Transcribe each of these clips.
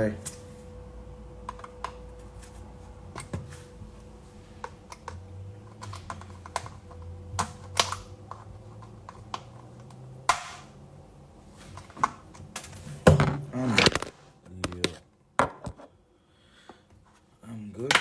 भाई। I'm good.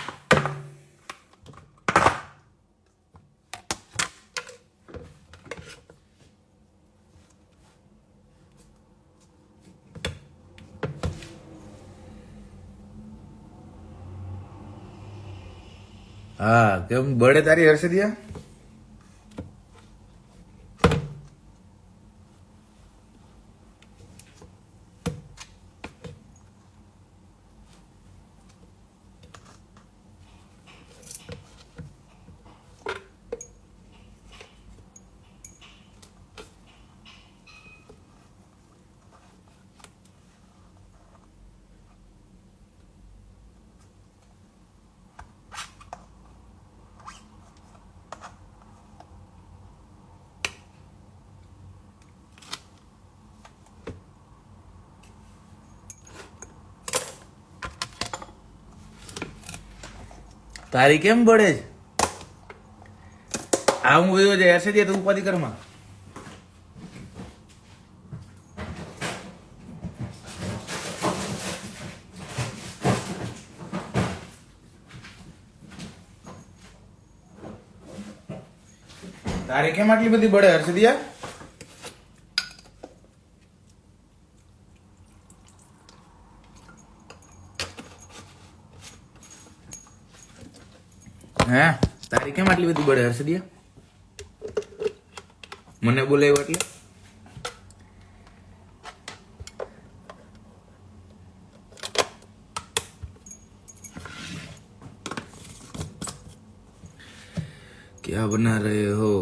हाँ क्यों बड़े तारी हर्षदिया તારી કેમ બળે છે? આ હું વયો જાય હર્ષદિયા તો ઉપાધિ કરમાં તારી કેમ આટલી બધી બળે હર્ષદિયા? હે તારી કેમ આટલી બધી બળે હર્ષદિયા? મને બોલાવ્યો એટલે क्या बना रहे हो?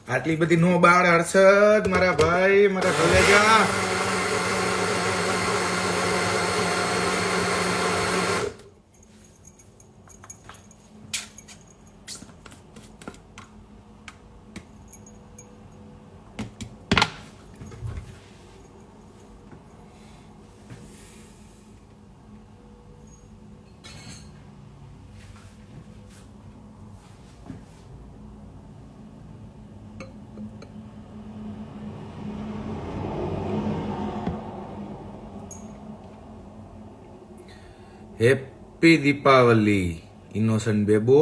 આટલી બધી નો બાળ હર્ષદ મારા ભાઈ મારા કલેજા હેપી દીપાવલી ઇનોસન્ટ બેબો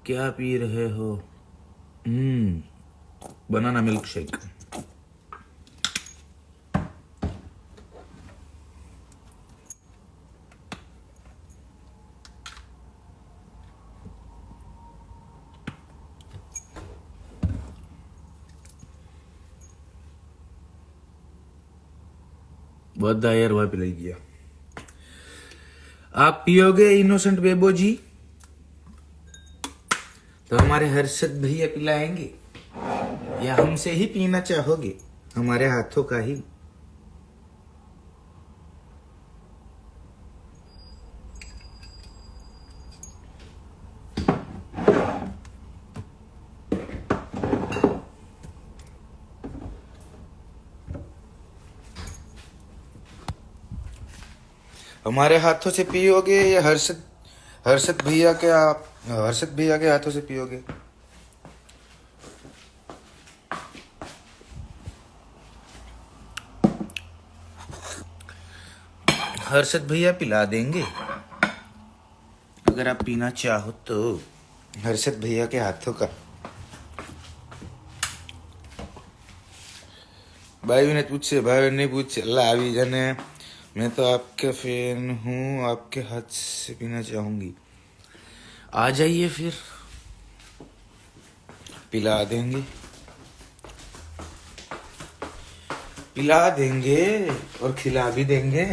क्या पी रहे हो? Banana milk shake. બધા યાર વાપી લઈ ગયા। आप पियोगे इनोसेंट बेबो जी? तो हमारे हर्षद भैया पिलाएंगे या हमसे ही पीना चाहोगे? हमारे हाथों का ही। हमारे हाथों से पियोगे या हर्षद भैया के आप हर्षद भैया के हाथों से पियोगे? हर्षद भैया पिला देंगे अगर आप पीना चाहो तो, हर्षद भैया के हाथों का। भाई ने पूछे, भाई नहीं पूछे, अल्लाह आवी जाने। मैं तो आपके फैन हूँ, आपके हाथ से पीना चाहूंगी। आ जाइए फिर, पिला देंगे, पिला देंगे और खिला भी देंगे।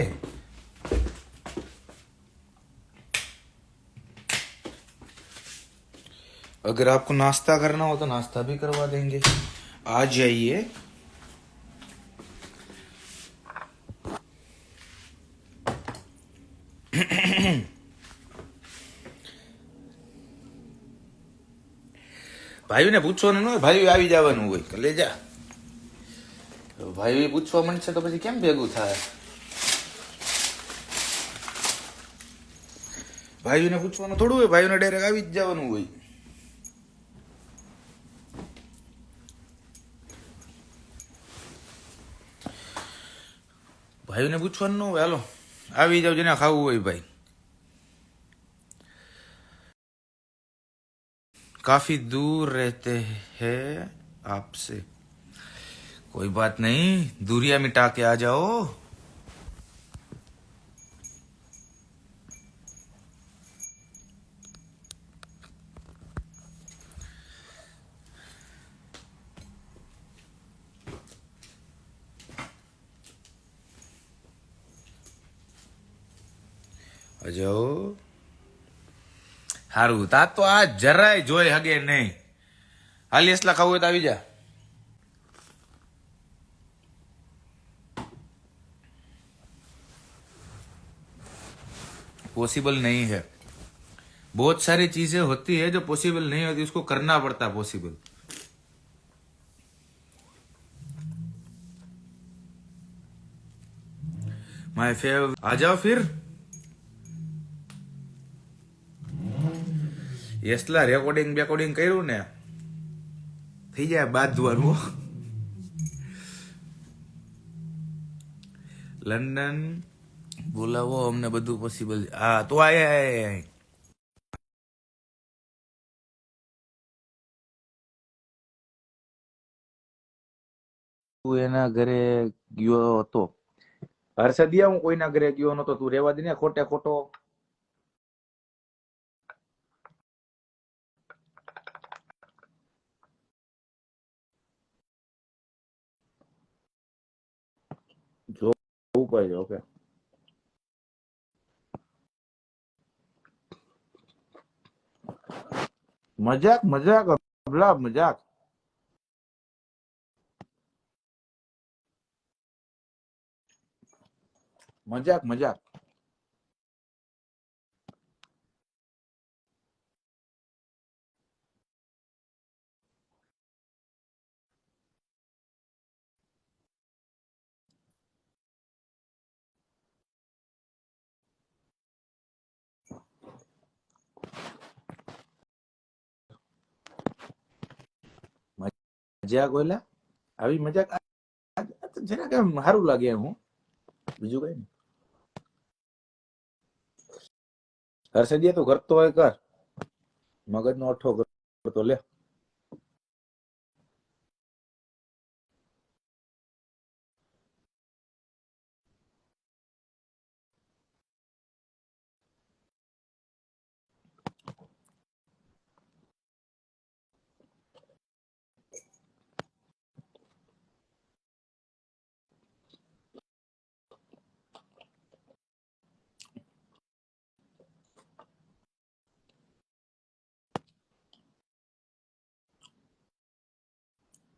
अगर आपको नाश्ता करना हो तो नाश्ता भी करवा देंगे, आ जाइए। ભાઈ ને પૂછવાનું ન હોય, ભાઈ આવી જવાનું હોય, લે જા. ભાઈ પૂછવા માંડશે તો પછી કેમ ભેગું થાય? ભાઈઓને પૂછવાનું થોડું હોય, ભાઈઓને ડાયરેક્ટ આવી જ જવાનું હોય. ભાઈઓને પૂછવાનું ન હોય, હાલો આવી જાવ, જેને ખાવું હોય ભાઈ. काफी दूर रहते हैं आपसे, कोई बात नहीं, दूरियां मिटा के आ जाओ. आ जाओ. हारू ता तो आज જરાય જોઈ હગે નહીં. હાલી એટલા ખાવું હોય તો આવી જા. पॉसिबल नहीं है, बहुत सारी चीजें होती है जो पॉसिबल नहीं होती, उसको करना पड़ता पॉसिबल. माय फेव, आ जाओ फिर. यसला रेकॉर्डिंग बेकॉर्डिंग કર્યું ને થઈ જાય બાંધવાનું. લંડન બોલાવો અમને, બધું પોસિબલ. હા તો આય. તું એના ઘરે ગયો હતો? હર્ષદિયા, હું કોઈના ઘરે ગયો નતો, તું રેવા દે ને ખોટે ખોટો. જો ઉપર ઓકે. મજાક મજાક અબલા મજાક. મજાક મજાક. મજાક ઓલા આવી મજાક જરા કેમ સારું લાગે. હું બીજું કઈ નહીં. હર્ષદિયા તું કરતો હોય કર, મગજનો અઠ્ઠો કરતો લે.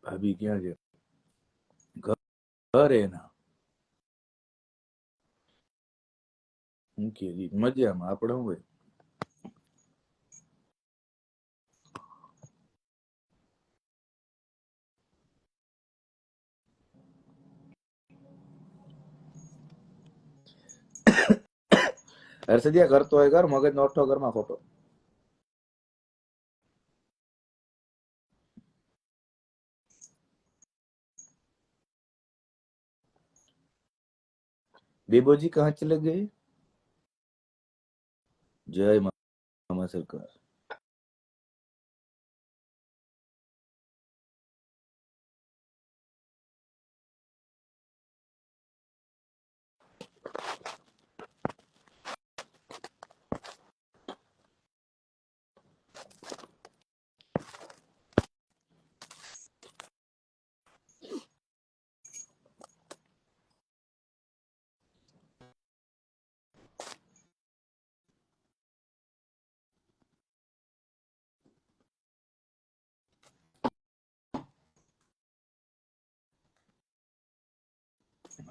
ભાભી ક્યાં છે? ઘરે ના. હું કે મજામાં, આપણે શું હોય. હર્ષદિયા કરતો હોય કર, મગજ નો અઠ્ઠો ઘરમાં ખોટો. बेबोजी कहाँ चले गए? जय मामा सरकार.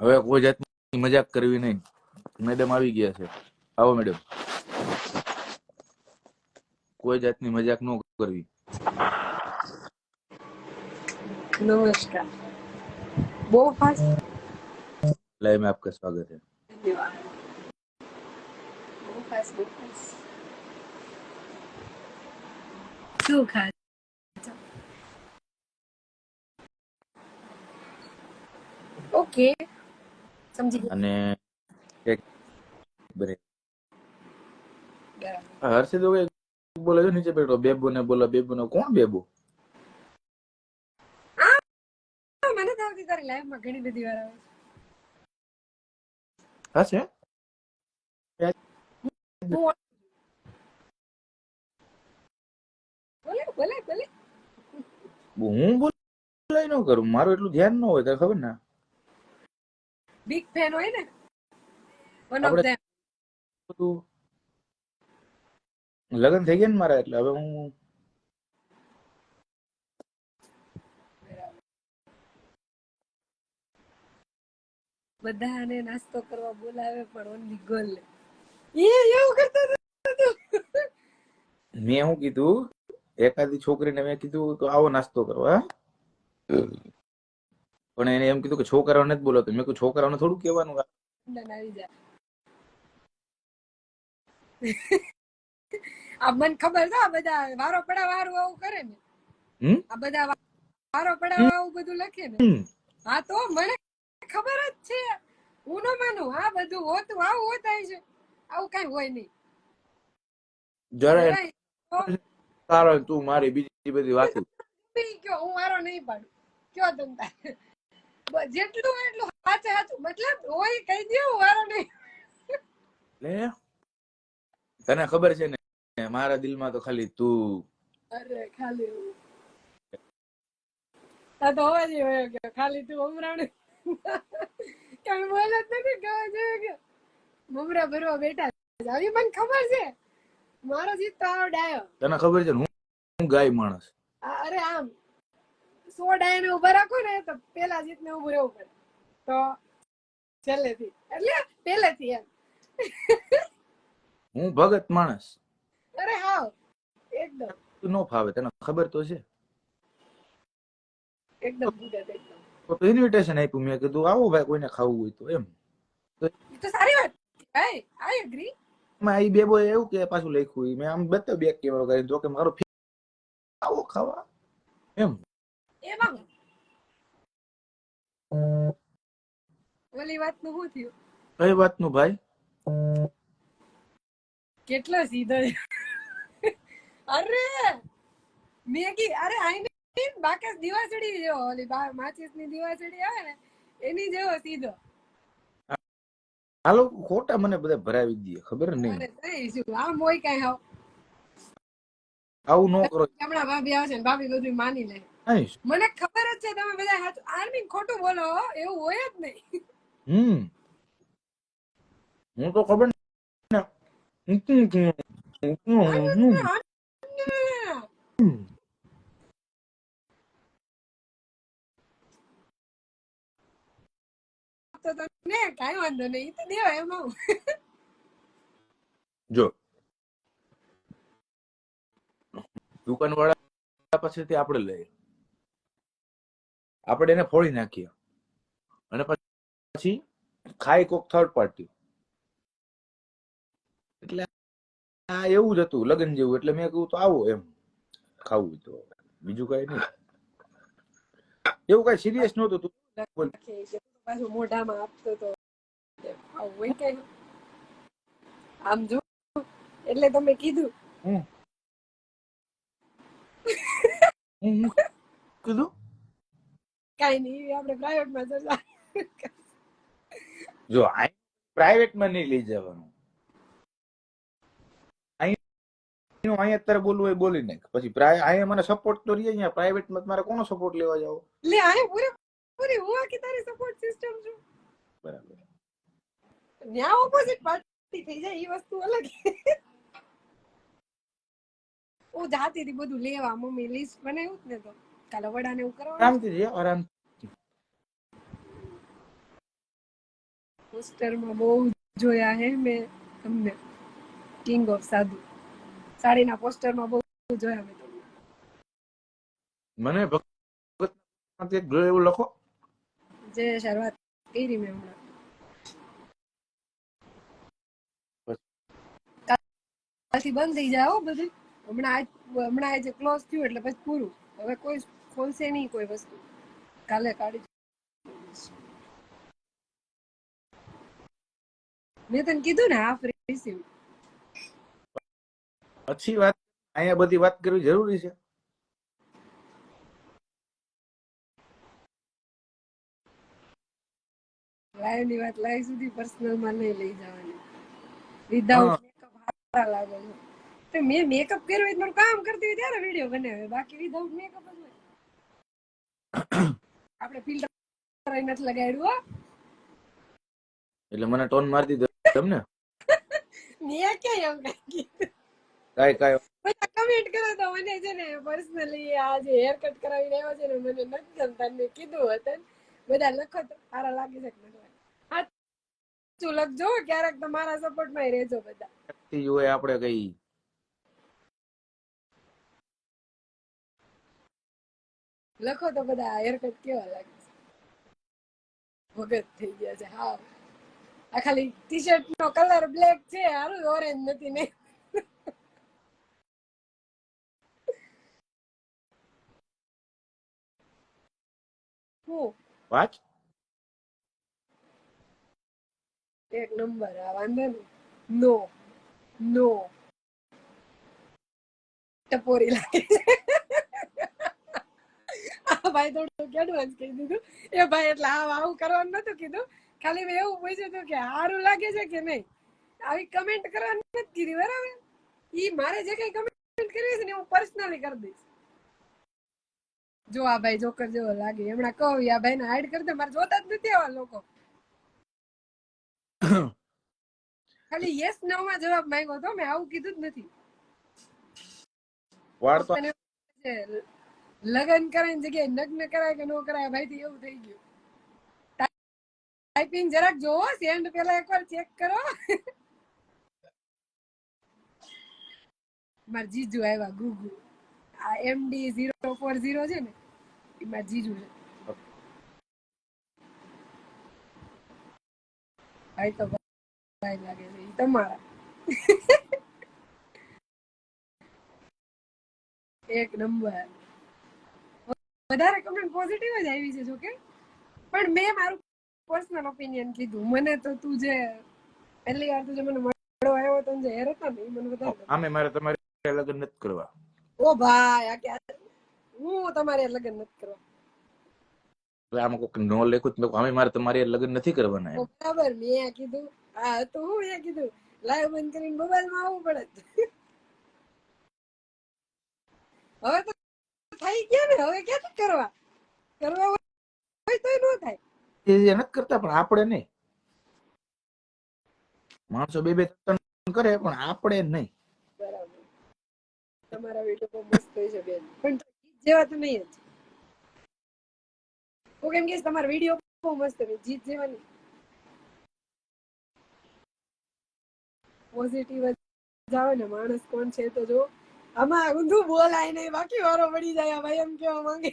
હવે કોઈ જાતની મજાક કરવી નહીં. મેડમ આવી ગયા છે. આવો મેડમ. કોઈ જાતની મજાક ન કરવી. नमस्कार. बहुत फास्ट. लाइव में आपका स्वागत है. धन्यवाद. बहुत फास्ट. શું ખા? ઓકે, સમજી ગઈ. અને એક બરે બરાબર. હર્ષિત બોલે છે નીચે બેઠો. બેબો ને બોલા. બેબો ને કોણ બેબો? મને તો આવતી તારી લાઈફમાં ઘણી બધી વાર આવે હા છે. ભલે ભલે. હું બોલાય ન કરું. મારું એટલું ધ્યાન ન હોય. તને ખબર ને. બિગ ફેન હોય ને. One of them. બધું લગ્ન થઈ ગયા ને મારા, એટલે હવે હું બધાને નાસ્તો કરવા બોલાવે પણ ઓનલી ગર્લ. એવું કરતો મેં શું કીધું, એકાદી છોકરીને મેં કીધું તો આવો નાસ્તો કરવા, પણ એને એમ કીધું કે છોકરાઓને જ બોલાવતો. મેં કીધું છોકરાઓને થોડું કહેવાનું. આવી જાય. આ મને ખબર છે. આ બધા વારો પડાવ વારું આવું કરે ને. આ બધા વારો પડાવ આવું બધું લખે ને. હા તો મને ખબર જ છે. હું ન માનું. આ બધું હોતું આવું હોતાય છે. આવું કઈ હોય નહીં. જરા તું મારી બીજી બધી વાત કયો. હું વારો નહીં પાડું. કયો ધંધા જેટલું એટલું સાચે સાચું. મતલબ હોય કહી દે. વારો નહીં. તને ખબર છે ને, મારા દિલમાં તો ખાલી તું. અરે ખાલી આ તો હોવા જોઈએ કે ખાલી તું ઉમરાણ કઈ બોલ જ નથી. કહેવા જોઈએ કે મમરા ભરવા બેઠા છે. મને ખબર છે. મારો જીત તો આવો ડાયો. તને ખબર છે હું ગાય માણસ. અરે આમ 100 ડાયને ઉભા રાખો ને તો પેલા જીત ને ઉભું રહેવું પડે. તો છેલ્લેથી એટલે પહેલેથી એમ. હું ભગત માણસ. અરે હાવ એકદમ તું ન ફાવે. તને ખબર તો છે. એકદમ ભૂગત એકદમ. તો ઇન્વિટેશન આપ્યું. મેં કીધું આવો ભાઈ, કોઈને ખાવું હોય તો. એમ તો સારી વાત. I agree. એ બેબો એવું કે પાછું લખ્યું. મેં આમ બતાવ બેક કેમેરો કરીને તો કે મારો આવો ખાવા એમ. એમાં ઓલી વાત નું શું થયું? કઈ વાત નું ભાઈ? કેટલો સીધો. અરે મેગી. અરે આઈને બાકસ દિવાસળી જેવો. ઓલી માચીસ ની દિવાસળી આવે ને એની જેવો સીધો. હાલો ખોટા મને બધા ભરાવી દે. ખબર નહીં આમ હોય કઈ હાવ. આવું ન કરો. હમણાં ભાભી આવશે ને ભાભી બધું માની લે. મને ખબર જ છે તમે બધા સાચું આર્મી ખોટું બોલો. એવું હોય જ નહીં. હું તો ખબર ને કઈ વાંધો નહીં. તો દેવાય એમાં. જો દુકાન વાળા પાસેથી આપણે લઈએ, આપણે એને ફોડી નાખીએ અને પછી ખાઈ કોક થર્ડ પાર્ટી. આ એવું જ હતું લગ્ન જેવું, એટલે મેં કહ્યું તો આવો એમ ખાવું તો, બીજું કઈ નહીં, એવું કઈ સિરિયસ નહોતું. તું બોલ. પાછું મોઢામાં આપતો તો આવું હોય કઈ આમ જો, એટલે તમે કીધું હું હું કીધું કઈ નહીં, આપણે પ્રાઇવેટમાં ચર્ચા. જો પ્રાઇવેટમાં નહીં લઈ જવાનું, અહીંયા અત્યારે બોલવું હોય બોલી નાખ, પછી અહીંયા મને સપોર્ટ તો રહે, અહીંયા પ્રાઇવેટમાં તમારે કોનો સપોર્ટ લેવા જાવ? લે આય પૂરી હું આખી તારી સપોર્ટ સિસ્ટમ છું. બરાબર. ન્યા ઓપોઝિટ પાર્ટી થઈ જાય એ વસ્તુ અલગ. હું જાતી હતી બધું લેવા, મમ્મી લિસ્ટ બનાવ્યું જ ને, તો કાલે વડાને એવું કરવાનું. આરામથી છે, આરામ. પોસ્ટરમાં બહુ જોયા હે મેં તમને, કિંગ ઓફ સાધુ સાડીના પોસ્ટરમાં બહુ જોયા મેં તમને. મને ભગત એક એવું લખો જે શરૂઆત કરી મેં હમણાં, કાલથી બંધ થઈ જાય હો બધું. હમણાં આજે ક્લોઝ થયું એટલે પછી પૂરું, હવે કોઈ ખોલશે નહીં કોઈ વસ્તુ. કાલે કાઢી મેં તને કીધું ને હાફ રિસીવ. પછી વાત અહીંયા બધી વાત કરવી જરૂરી છે? લાઈવ ની વાત લાઈવ સુધી પર્સનલ માં નહીં લઈ જવાની. વિધાઉટ મેકઅપ હારા લાગે છે. તો મેં મેકઅપ કર્યો હોય મારું કામ કરતી હોય ત્યારે વિડીયો બનાવે, બાકી વિધાઉટ મેકઅપ જ હોય. આપણે ફિલ્ટર નથી લગાડ્યું હો. એટલે મને ટોન મારી દીધો તમને? મેં ક્યાં એવું કઈ કાઈ બધા કમેન્ટ કરો તો મને છે ને પર્સનલી આ જે હેર કટ કરાવીને આવ્યો છે ને મને નથી ગમતા, મેં કીધું હતું બધા લખો તો સારા લાગે છે કે નથી. હા તું લખજો ક્યારેક તમારા સપોર્ટમાં રહેજો બધા. આપણે કઈ લખો તો બધા હેર કટ કેવા લાગે છે. ભગત થઈ ગયા છે. હા આ ખાલી ટી શર્ટ નો કલર બ્લેક છે, હારું ઓરેન્જ નથી ને. વાત એક નંબર. આ વાંધો ને નો નો ટપોરી લાગે. આ ભાઈ થોડું એડવાન્સ કહી દીધું. એ ભાઈ એટલે આવું કરવાનું નતું કીધું, ખાલી મેં એવું પૂછ્યું હતું કે સારું લાગે છે કે નહીં. આવી કમેન્ટ કરવાની નથી કીધી, બરાબર? ઈ મારે જે કઈ કમેન્ટ કરવી છે ને હું પર્સનલી કરી દઈશ. જો આ ભાઈ જોકર જેવો લાગે, હમણાં કહું આ ભાઈ ને હાઈડ કરી દે, મારે જોતા જ નથી આવા લોકો. ખાલી યસ નો માં જવાબ માંગ્યો હતો, મેં આવું કીધું જ નથી. લગ્ન કરાય જગ્યાએ નગ્ન કરાય કે ન કરાય, ભાઈ થી એવું થઈ ગયું. ટાઈપિંગ જરાક જોવો, સેન્ડ પેલા એકવાર ચેક કરો. માર જીજુ આવ્યા ગુગુ, આ MD040 છે ને એ માર જીજુ છે. ભાઈ તો ભાઈ લાગે છે, એ તમારા. એક નંબર. વધારે કમેન્ટ પોઝિટિવ જ આવી છે જોકે, પણ મેં મારું પર્સનલ ઓપિનિયન કીધું. મને તો તું જે પહેલી વાર તું જે મને મળવા આવ્યો તો જે હેર હતા ને એ મને વધારે. આમે મારે તમારે લગ્ન નથી કરવા. ઓ ભાઈ આ કે હું તમારે લગ્ન નથી કરવા. આમાં કોક નો લેખું તો આમે મારે તમારે લગ્ન નથી કરવાના. બરાબર મેં કીધું હા તો હું મેં કીધું લાઈવ બંધ કરીને મોબાઈલમાં આવવું પડે. હવે તો થઈ ગયા ને, હવે ક્યાંથી કરવા હોય તો ન થાય. એ નથી કરતા, પણ આપણે નહીં. માણસો બે ત્રણ કરે પણ આપણે નહીં. બરાબર. તમારા વિડીયો બહુ મસ્ત હોય છે બેન, પણ જેવા તો નહીં જ. હું કેમ કે તમારા વિડીયો બહુ મસ્ત છે, જીત જેવા નહીં. પોઝિટિવ જાવ ને માણસ કોણ છે તો જો. આમાં ઊંધું બોલાય નહીં, બાકી વારો પડી જાય. ભાઈ એમ કેવા માંગે.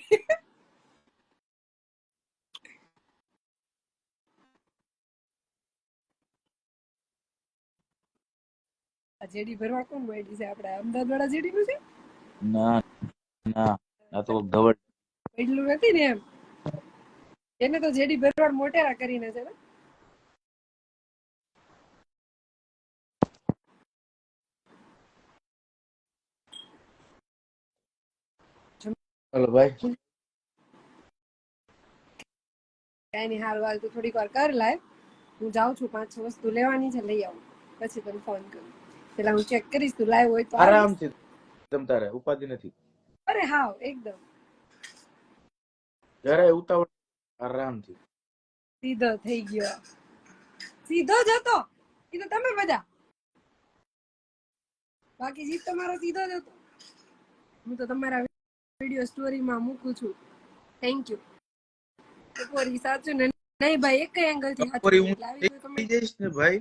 આ જેડી ભરવા કોણ માંડી છે? આપણે અમદાવાદ વાળા જેડી નું છે? ના ના, આ તો ધવડ એટલું નથી ને એમ. એને તો જેડી ભરવાડ મોટેરા કરીને છે ને. હલો ભાઈ. કઈ નહીં, હાલ વાલ તું થોડીક વાર કર લાય. હું જાઉં છું, 5-6 વસ્તુ લેવાની છે, લઈ આવું, પછી તને ફોન કરું. પેલા હું ચેક કરીશ, તું લાવ હોય તો આરામથી તમ તારે ઉપાધિ નથી. અરે હાવ એકદમ જરાય ઉતાવળ, આરામથી. સીધો થઈ ગયો, સીધો જ હતો. એ તો તમે બધા, બાકી જીત તમારો સીધો જ હતો. હું તો તમારા વિડિયો સ્ટોરીમાં મૂકું છું. Thank you. કોરી સાચું ને નહીં ભાઈ, એક એંગલ થી સાચું હું એટલે આવી કોઈ થઈ કમેન્ટ જઈશ ને ભાઈ,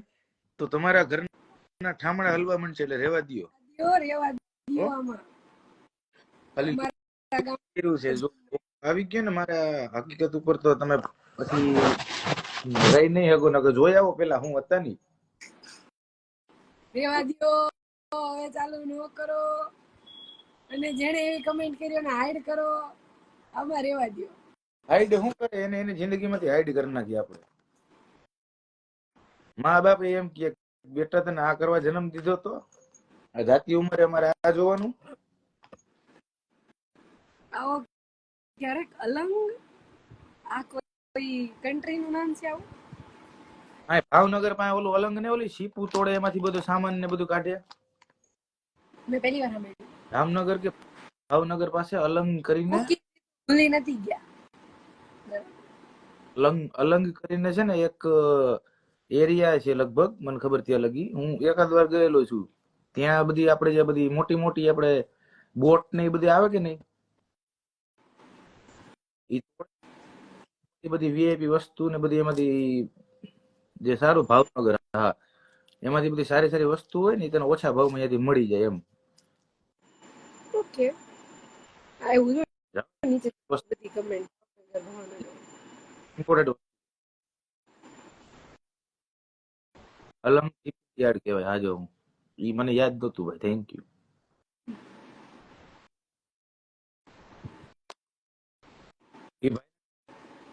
તો તમારા ઘરના ઠામડા હલવા માંડશે, એટલે રહેવા દ્યો. રેવા દ્યો આમાં. ખાલી અમારા ગામ કર્યું છે, જો આવી ગયો ને મારા હકીકત ઉપર, તો તમે પછી રહી નહીં શકો. નકર જોઈ આવો પેલા હું હતા નહીં. રેવા દ્યો, હવે ચાલુ ન કરો. અને જેણે એવી કમેન્ટ કરી એને હાઈડ કરો. આમાં રેવા દ્યો. હાઈડ શું કરે? એને જિંદગીમાંથી હાઈડ કરી નાખી આપણે. મા બાપ એમ કે બેટા તને આ કરવા જન્મ દીધો, તો આ જાતિ ઉંમરે અમારે આ જોવાનું. આવો ક્યારેક અલંગ, આ કોઈ કન્ટ્રી નું નામ છે આવું? હા, ભાવનગર પાસે ઓલું અલંગ ને ઓલી સીપુ તોડે, એમાંથી બધું સામાન ને બધું કાઢે. મેં પહેલી વાર સાંભળ્યું. જામનગર કે ભાવનગર પાસે અલંગ કરીને, ભૂલી નથી ગયા. અલંગ કરીને છે ને એક એરિયા છે, લગભગ મને ખબર ત્યાં લગી. હું એકાદ વાર ગયેલો છું. ત્યાં બધી આપણે જે બધી મોટી મોટી આપણે બોટ ને એ બધી આવે કે નહીં, એ બધી વીઆઈપી વસ્તુ ને બધી એમાંથી જે સારું ભાવનગર, હા, એમાંથી બધી સારી સારી વસ્તુ હોય ને તને ઓછા ભાવમાં અહીંયાથી મળી જાય એમ. ઓકે, આવ્યું નીચે વસ્તુ બધી કમેન્ટ. ઇમ્પોર્ટન્ટ અલંગ યાર્ડ કહેવાય. હા, જો હું ઈ મને યાદ નતું ભાઈ. Thank you. એ ભાઈ,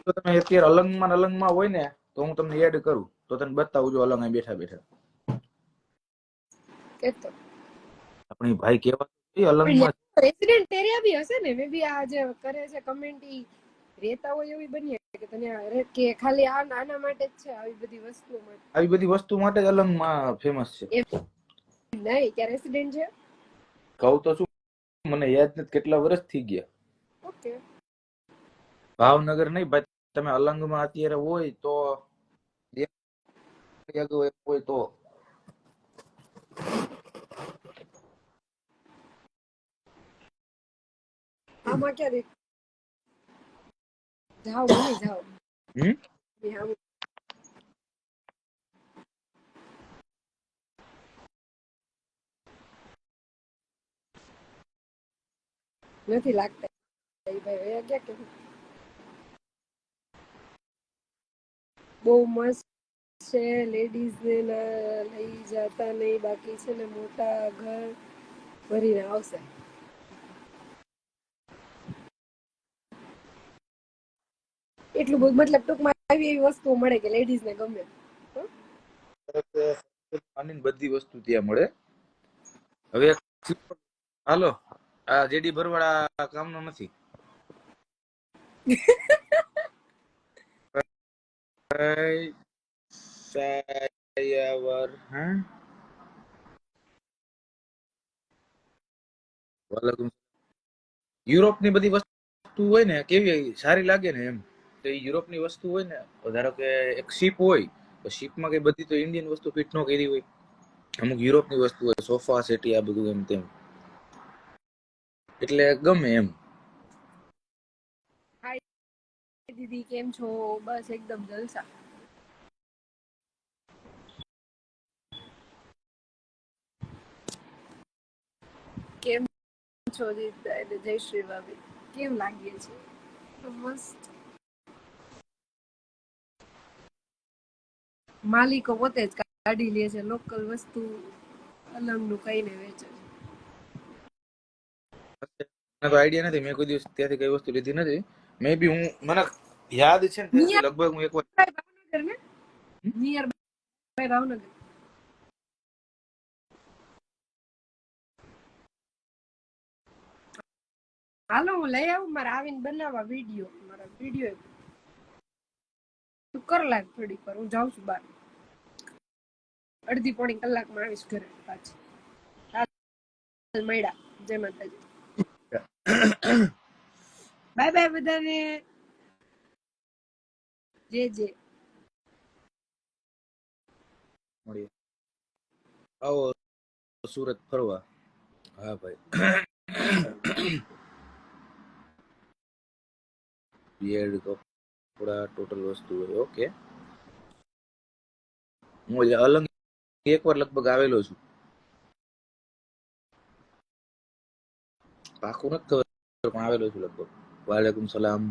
તો તમે અત્યારે અલંગમાં હોય ને, તો હું તમને એડ કરું, તો તને બતાવું. જો અલંગ અહીં બેઠા બેઠા કેતો આપણી ભાઈ કેવા અલંગમાં રેસિડેન્ટ એરિયા બી હશે ને? મે બી આ જે કરે છે કમેન્ટ ઈ રહેતા હોય એવી બની કે તને કે ખાલી આના માટે જ છે, આવી બધી વસ્તુઓ માટે? આવી બધી વસ્તુ માટે જ અલંગમાં ફેમસ છે. નહીં, ક્યાં રેસિડેન્ટ છે? કહું તો શું, મને યાદ નથી કેટલા વર્ષ થઈ ગયા. ઓકે, ભાવનગર નહીં ભાઈ, તમે અલંગમાં અત્યારે હોય તો હોય તો આમાં ક્યાં દેખ જાઓ, મમ્મી જાઓ. નથી લાગતા ભાઈ ક્યાં કે બહુ મસ્ત છે. લેડીઝ ને લઈ જતા નહીં, બાકી છે ને મોટા ઘર ભરીને આવશે. એટલું બધું, મતલબ ટૂંકમાં આવી એવી વસ્તુઓ મળે કે લેડીઝ ને ગમે. બધી વસ્તુ ત્યાં મળે. હવે હાલો, આ જેડી ભરવાડા કામનો નથી. યુરોપ ની બધી વસ્તુ હોય ને, કેવી સારી લાગે ને એમ. તો એ યુરોપ ની વસ્તુ હોય ને, ધારો કે એક શીપ હોય, તો શીપમાં કઈ બધી તો ઇન્ડિયન વસ્તુ ફિટ ન કરી હોય. અમુક યુરોપ ની વસ્તુ હોય, સોફા સેટી, આ બધું એમ તેમ, એટલે ગમે એમ. દીદી કેમ છો? બસ એકદમ જલસા. કેમ છો દીદા? એટલે જય શ્રી ભાભી, કેમ લાગીએ છે? મસ્ત. માલિકો પોતે જ કાઢી લે છે લોકલ વસ્તુ. અલંગનું કઈને વેચે મને તો આઈડિયા નથી, મેં કોઈ દિવસ ત્યાંથી કઈ વસ્તુ લીધી નથી. મે બી હું, મને યાદ છે ને ત્યાંથી લગભગ હું એકવાર ભાવનગર ને નિયર બાય ભાવનગર. હાલો હું લઈ આવું, મારે આવીને બનાવવા વિડીયો. મારા વિડીયો તું કર લાગ થોડીક વાર, હું જાઉં છું બહાર. અડધી પોણી કલાકમાં આવીશ ઘરે પાછી. મળ્યા. જય માતાજી. બાય બાય બધાને. જે જે મળીએ. આવો સુરત ફરવા. હા ભાઈ. બિયર્ડ કપડા ટોટલ વસ્તુ હોય. ઓકે. હું અલંગ એકવાર લગભગ આવેલો છું. પાકું નથી ખબર પણ આવેલો છું લગભગ. વાલેકુમ સલામ.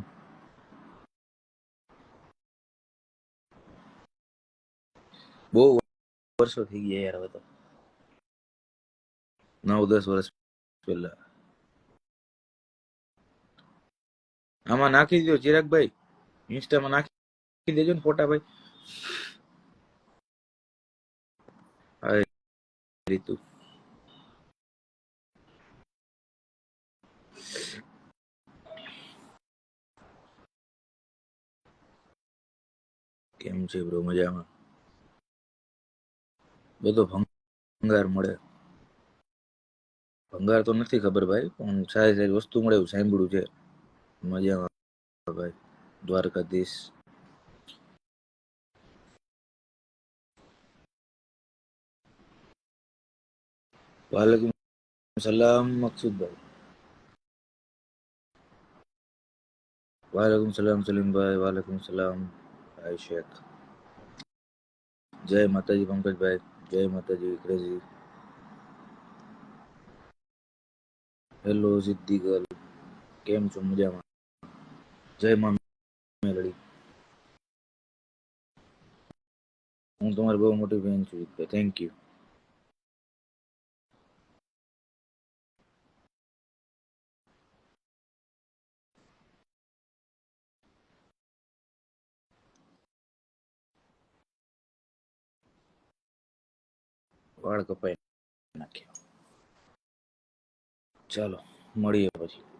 બહુ વર્ષો થઈ ગયા યાર, હવે તો 9-10 વર્ષ પહેલા. આમાં નાખી દો ચિરાગભાઈ, ઇન્સ્ટામાં નાખી દેજો ને ફોટા ભાઈ. હા રીતુ. કેમ છે બ્રો? મજામાં? બધો ભંગાર મળે. ભંગાર તો નથી ખબર ભાઈ, પણ સારી સારી વસ્તુ મળે એવું સાંભળ્યું છે. મજામાં ભાઈ. દ્વારકાધીશ. વાલેકુમ સલામ મકસુદભાઈ. વાલેકુમ સલામ સલીમભાઈ. વાલેકુમ સલામ ભાઈ શેખ. જય માતાજી પંકજભાઈ. જય માતાજી ક્રેઝી. હેલો સિદ્ધિ ગર્લ, કેમ છો? મજામાં? જય માં મેલડી. હું તમારી બહુ મોટી ફેન છું ભાઈ. Thank you. વાળ કપાઈ નાખ્યા. ચાલો મળીએ પછી.